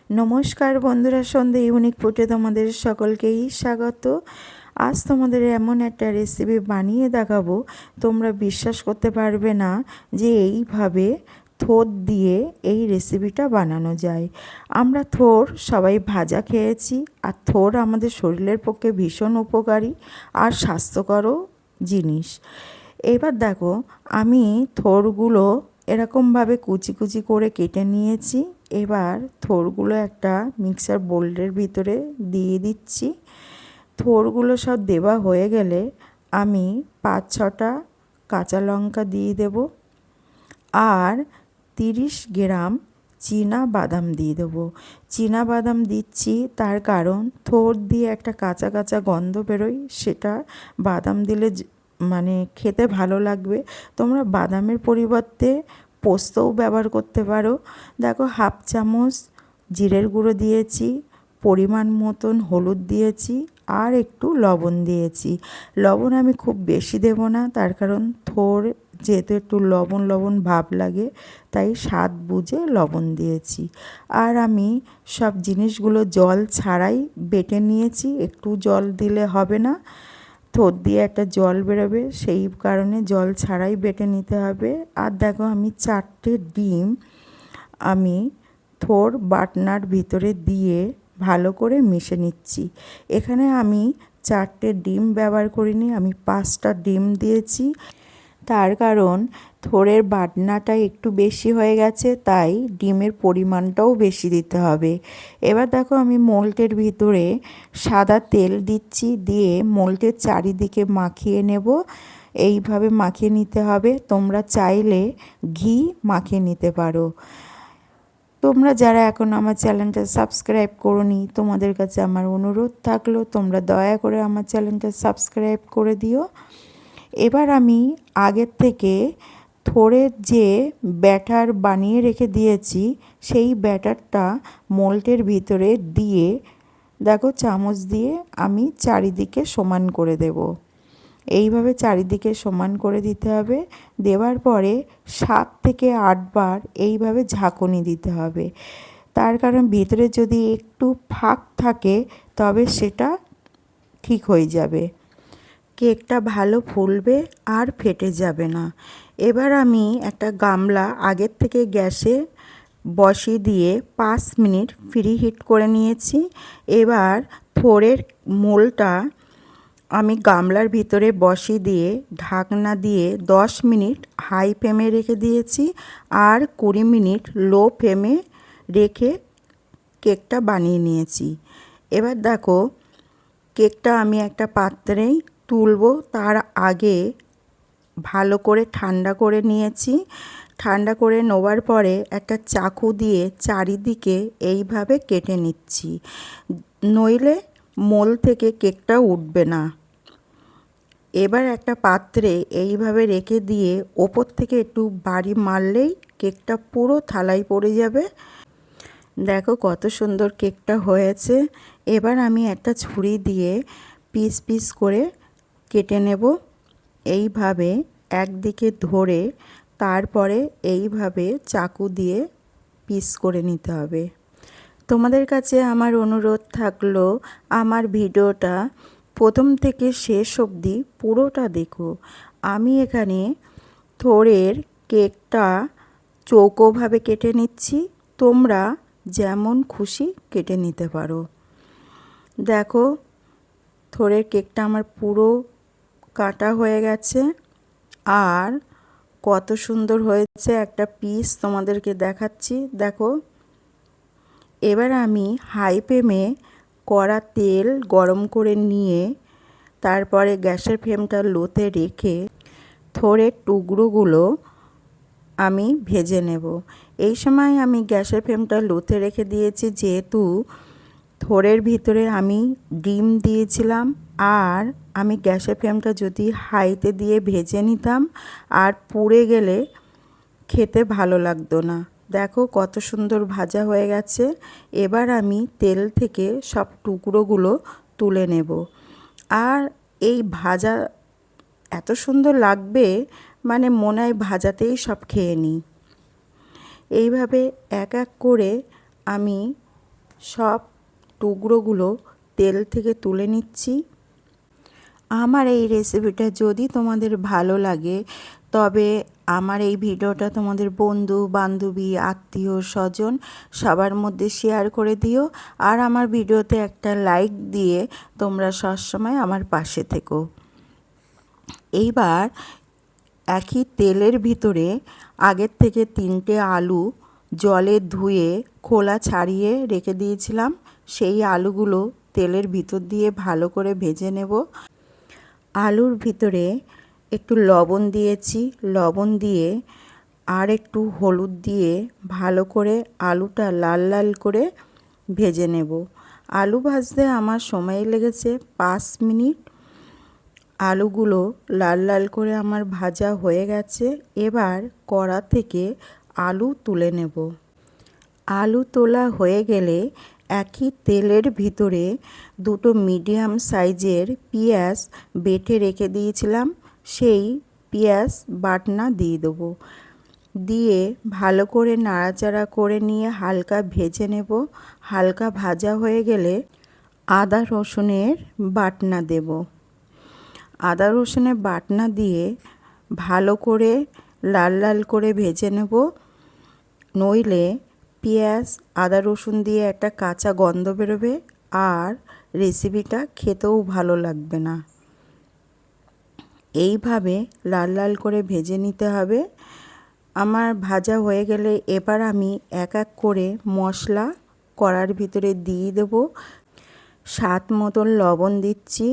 নমস্কার বন্ধুরা, সন্ধে ইউনিক ফুডে তোমাদের সকলকেই স্বাগত। আজ তোমাদের এমন একটা রেসিপি বানিয়ে দেখাবো, তোমরা বিশ্বাস করতে পারবে না যে এইভাবে থোড় দিয়ে এই রেসিপিটা বানানো যায়। আমরা থোড় সবাই ভাজা খেয়েছি, আর থোড় আমাদের শরীরের পক্ষে ভীষণ উপকারী আর স্বাস্থ্যকরও জিনিস। এবার দেখো, আমি থোড়গুলো এরকমভাবে কুচি কুচি করে কেটে নিয়েছি। এবার থোড়গুলো একটা মিক্সার বোলের ভিতরে দিয়ে দিচ্ছি। থোড়গুলো সব দেওয়া হয়ে গেলে আমি 5-6টা কাঁচা লঙ্কা দিয়ে দেব, আর 30 গ্রাম চীনা বাদাম দিয়ে দেবো। চীনা বাদাম দিচ্ছি তার কারণ থোড় দিয়ে একটা কাঁচা কাঁচা গন্ধ বেরোয়, সেটা বাদাম দিলে মানে খেতে ভালো লাগবে। তোমরা বাদামের পরিবর্তে পোস্তও ব্যবহার করতে পারো। দেখো, 1/2 চামচ জিরের গুঁড়ো দিয়েছি, পরিমাণ মতন হলুদ দিয়েছি, আর একটু লবণ দিয়েছি। লবণ আমি খুব বেশি দেব না, তার কারণ থোড় যেহেতু একটু লবণ লবণ ভাব লাগে, তাই স্বাদ বুঝে লবণ দিয়েছি। আর আমি সব জিনিসগুলো জল ছাড়াই বেটে নিয়েছি, একটু জল দিলে হবে না, থোড় দিয়ে একটা জল বেরোবে, সেই কারণে জল ছাড়াই বেটে নিতে হবে। আর দেখো, আমি 4টে ডিম আমি থোড় বাটনার ভিতরে দিয়ে ভালো করে মিশে নিচ্ছি। এখানে আমি 4টে ডিম ব্যবহার করিনি, আমি 5টা ডিম দিয়েছি, তার কারণ থোড়ের বাটনাটা একটু বেশি হয়ে গেছে, তাই ডিমের পরিমাণটাও বেশি দিতে হবে। এবার দেখো, আমি মোল্টের ভিতরে সাদা তেল দিচ্ছি, দিয়ে মোল্টের চারিদিকে মাখিয়ে নেব। এইভাবে মাখিয়ে নিতে হবে। তোমরা চাইলে ঘি মাখিয়ে নিতে পারো। তোমরা যারা এখন আমার চ্যানেলটা সাবস্ক্রাইব করোনি, তোমাদের কাছে আমার অনুরোধ থাকলো তোমরা দয়া করে আমার চ্যানেলটা সাবস্ক্রাইব করে দিও। এবার আমি আগের থেকে থোড়ের যে ব্যাটার বানিয়ে রেখে দিয়েছি, সেই ব্যাটারটা মোল্টের ভিতরে দিয়ে দেখো, চামচ দিয়ে আমি চারিদিকে সমান করে দেব। এইভাবে চারিদিকে সমান করে দিতে হবে। দেওয়ার পরে 7 থেকে 8 বার এইভাবে ঝাঁকুনি দিতে হবে, তার কারণ ভিতরে যদি একটু ফাঁক থাকে তবে সেটা ঠিক হয়ে যাবে, কেকটা ভালো ফুলবে আর ফেটে যাবে না। এবার আমি একটা গামলা আগের থেকে গ্যাসে বসিয়ে দিয়ে 5 মিনিট প্রি হিট করে নিয়েছি। এবার থোড়ের মোলটা আমি গামলার ভিতরে বসিয়ে দিয়ে ঢাকনা দিয়ে 10 মিনিট হাই ফ্লেমে রেখে দিয়েছি, আর 20 মিনিট লো ফ্লেমে রেখে কেকটা বানিয়ে নিয়েছি। এবার দেখো, কেকটা আমি একটা পাত্রেই তুলবো, তার আগে ভালো করে ঠান্ডা করে নিয়েছি। ঠান্ডা করে নেওয়ার পরে একটা চাকু দিয়ে চারিদিকে এইভাবে কেটে নিচ্ছি, নইলে মোল থেকে কেকটা উঠবে না। এবার একটা পাত্রে এইভাবে রেখে দিয়ে ওপর থেকে একটু বাড়ি মারলেই কেকটা পুরো থালায় পড়ে যাবে। দেখো কত সুন্দর কেকটা হয়েছে। এবার আমি একটা ছুরি দিয়ে পিস পিস করে কেটে নেব। এইভাবে একদিকে ধরে তারপরে এইভাবে চাকু দিয়ে পিস করে নিতে হবে। তোমাদের কাছে আমার অনুরোধ থাকলো, আমার ভিডিওটা প্রথম থেকে শেষ অবধি পুরোটা দেখো। আমি এখানে থোড়ের কেকটা চৌকোভাবে কেটে নিচ্ছি, তোমরা যেমন খুশি কেটে নিতে পারো। দেখো, থোড়ের কেকটা আমার পুরো কাটা হয়ে গেছে, আর কত সুন্দর হয়েছে। একটা পিস তোমাদেরকে দেখাচ্ছি, দেখো। এবার আমি হাই ফ্লেমে কড়া তেল গরম করে নিয়ে তারপরে গ্যাসের ফ্লেমটা লোতে রেখে থোড়ের টুকরোগুলো আমি ভেজে নেব। এই সময় আমি গ্যাসের ফ্লেমটা লোতে রেখে দিয়েছি, যেহেতু থোড়ের ভিতরে আমি ডিম দিয়েছিলাম, আর আমি গ্যাসের ফ্লেমটা যদি হাইতে দিয়ে ভেজে নিতাম আর পুড়ে গেলে খেতে ভালো লাগতো না। দেখো কত সুন্দর ভাজা হয়ে গেছে। এবার আমি তেল থেকে সব টুকরোগুলো তুলে নেব, আর এই ভাজা এত সুন্দর লাগবে, মানে মনে হয় ভাজাতেই সব খেয়ে নিই। এইভাবে এক এক করে আমি সব টুকরোগুলো তেল থেকে তুলে নিচ্ছি। আমার এই রেসিপিটা যদি তোমাদের ভালো লাগে তবে আমার এই ভিডিওটা তোমাদের বন্ধু বান্ধবী আত্মীয় স্বজন সবার মধ্যে শেয়ার করে দিও। আর আমার ভিডিওতে একটা লাইক দিয়ে তোমরা সবসময় আমার পাশে থেকো। এইবার একই তেলের ভিতরে আগের থেকে 3টে আলু জলে ধুয়ে খোলা ছাড়িয়ে রেখে দিয়েছিলাম, সেই আলুগুলো তেলের ভিতর দিয়ে ভালো করে ভেজে নেব। আলুর ভিতরে একটু লবণ দিয়েছি, লবণ দিয়ে আর একটু হলুদ দিয়ে ভালো করে আলুটা লাল লাল করে ভেজে নেব। আলু ভাজতে আমার সময় লেগেছে 5 মিনিট। আলুগুলো লাল লাল করে আমার ভাজা হয়ে গেছে। এবার কড়া থেকে আলু তুলে নেব। আলু তোলা হয়ে গেলে একই তেলের ভিতরে 2টো মিডিয়াম সাইজের পেঁয়াজ বেটে রেখে দিয়েছিলাম, সেই পেঁয়াজ বাটনা দিয়ে দেবো। দিয়ে ভালো করে নাড়াচাড়া করে নিয়ে হালকা ভেজে নেব। হালকা ভাজা হয়ে গেলে আদা রসুনের বাটনা দেব। আদা রসুনের বাটনা দিয়ে ভালো করে লাল লাল করে ভেজে নেব, নইলে পেঁয়াজ আদা রসুন দিয়ে একটা কাঁচা গন্ধ বেরোবে আর রেসিপিটা খেতেও ভালো লাগবে না। এইভাবে লাল লাল করে ভেজে নিতে হবে। আমার ভাজা হয়ে গেলে এবার আমি এক এক করে মশলা কড়ার ভিতরে দিয়ে দেবো। স্বাদ মতন লবণ দিচ্ছি,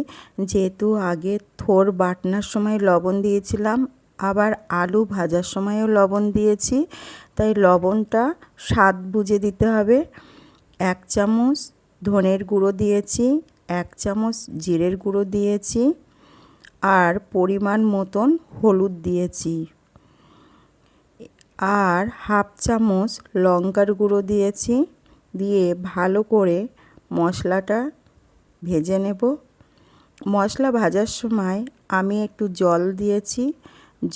যেহেতু আগে থোড় বাটনার সময় লবণ দিয়েছিলাম, আবার আলু ভাজার সময়ও লবণ দিয়েছি, তাই লবণটা স্বাদ বুঝে দিতে হবে। 1 চামচ ধনের গুঁড়ো দিয়েছি, 1 চামচ জিরের গুঁড়ো দিয়েছি আর পরিমাণ মতন হলুদ দিয়েছি আর 1/2 চামচ লঙ্কার গুঁড়ো দিয়েছি। দিয়ে ভালো করে মশলাটা ভেজে নেব। মশলা ভাজার সময় আমি একটু জল দিয়েছি,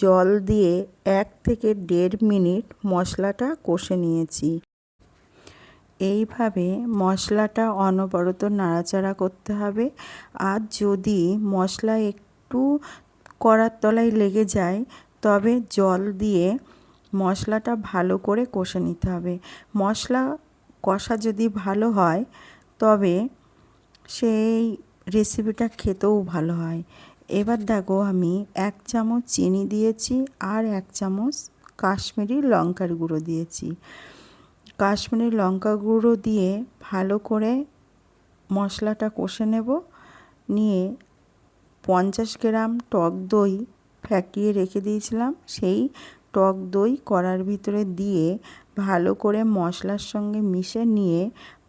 জল দিয়ে 1 থেকে 1.5 মিনিট মশলাটা কষে নিয়েছি। এইভাবে মশলাটা অনবরত নাড়াচাড়া করতে হবে। আর যদি মশলা একটু কড়ার তলায় লেগে যায় তবে জল দিয়ে মশলাটা ভালো করে কষে নিতে হবে। মশলা কষা যদি ভালো হয় তবে সেই রেসিপিটা খেতেও ভালো হয়। এবার দেখো আমি 1 চামচ চিনি দিয়েছি আর 1 চামচ কাশ্মীরি লঙ্কার গুঁড়ো দিয়েছি। কাশ্মীরি লঙ্কা গুঁড়ো দিয়ে ভালো করে মশলাটা কষে নেব। নিয়ে 50 গ্রাম টক দই ফ্যাটিয়ে রেখে দিয়েছিলাম, সেই টক দই কড়ার ভিতরে দিয়ে ভালো করে মশলার সঙ্গে মিশে নিয়ে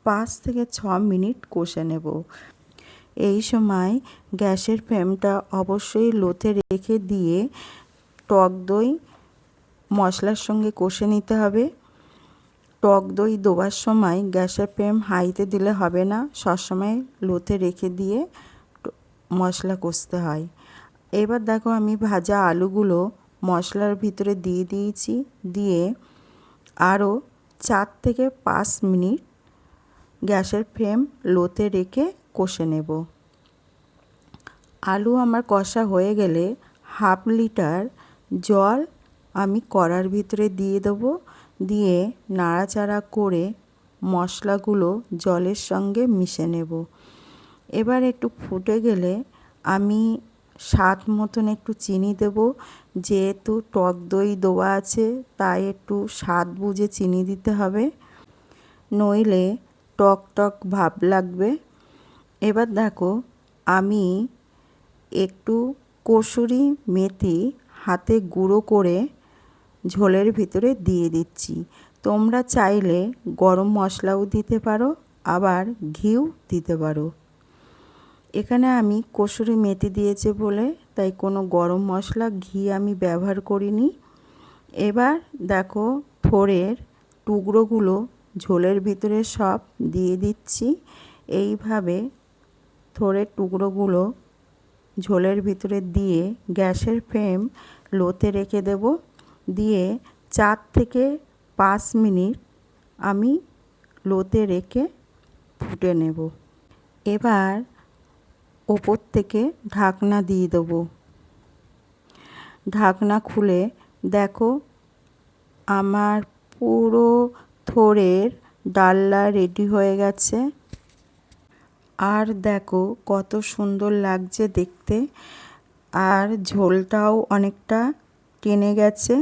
5 থেকে 6 মিনিট কষে নেব। এই সময় গ্যাসের ফ্লেমটা অবশ্যই লোতে রেখে দিয়ে টক দই মশলার সঙ্গে কষে নিতে হবে। টক দই দেওয়ার সময় গ্যাসের ফ্লেম হাইতে দিলে হবে না, সবসময় লোতে রেখে দিয়ে মশলা কষতে হয়। এবার দেখো আমি ভাজা আলুগুলো মশলার ভিতরে দিয়ে দিয়েছি, দিয়ে আরও 4 থেকে 5 মিনিট গ্যাসের ফ্লেম লোতে রেখে কষে নেব। আলু আমার কষা হয়ে গেলে 1/2 লিটার জল আমি কড়ার ভিতরে দিয়ে দেবো। দিয়ে নাড়াচাড়া করে মশলাগুলো জলের সঙ্গে মিশে নেব। এবার একটু ফুটে গেলে আমি স্বাদ মতন একটু চিনি দেব। যেহেতু টক দই দেওয়া আছে তাই একটু স্বাদ বুঝে চিনি দিতে হবে, নইলে টক টক ভাব লাগবে। এবার দেখো আমি একটু কসুরি মেথি হাতে গুঁড়ো করে ঝোলের ভিতরে দিয়ে দিচ্ছি। তোমরা চাইলে গরম মশলাও দিতে পারো, আবার ঘিও দিতে পারো। এখানে আমি কসুরি মেথি দিয়েছে বলে তাই কোনো গরম মশলা ঘি আমি ব্যবহার করিনি। এবার দেখো থোড়ের টুকরোগুলো ঝোলের ভিতরে সব দিয়ে দিচ্ছি। এইভাবে থোড়ের টুকরোগুলো ঝোলের ভিতরে দিয়ে গ্যাসের ফ্লেম লোতে রেখে দেব। দিয়ে 4 থেকে 5 মিনিট আমি লোতে রেখে ফুটে নেব। এবার ওপর থেকে ঢাকনা দিয়ে দেবো। ঢাকনা খুলে দেখো আমার পুরো থোড়ের ডালনা রেডি হয়ে গেছে। আর দেখো কত সুন্দর লাগছে দেখতে, আর ঝোলটাও অনেকটা টেনে গেছে।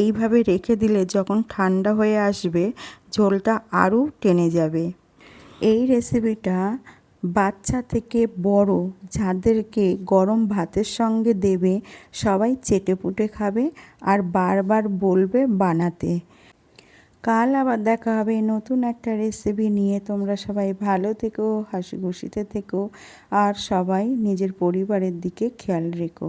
এইভাবে রেখে দিলে যখন ঠান্ডা হয়ে আসবে ঝোলটা আরও টেনে যাবে। এই রেসিপিটা বাচ্চা থেকে বড় যাদেরকে গরম ভাতের সঙ্গে দেবে সবাই চেটেপুটে খাবে আর বারবার বলবে বানাতে। কাল আবার দেখা হবে নতুন একটা রেসিপি নিয়ে। তোমরা সবাই ভালো থেকো, হাসি খুশিতে থেকো, আর সবাই নিজের পরিবারের দিকে খেয়াল রেখো।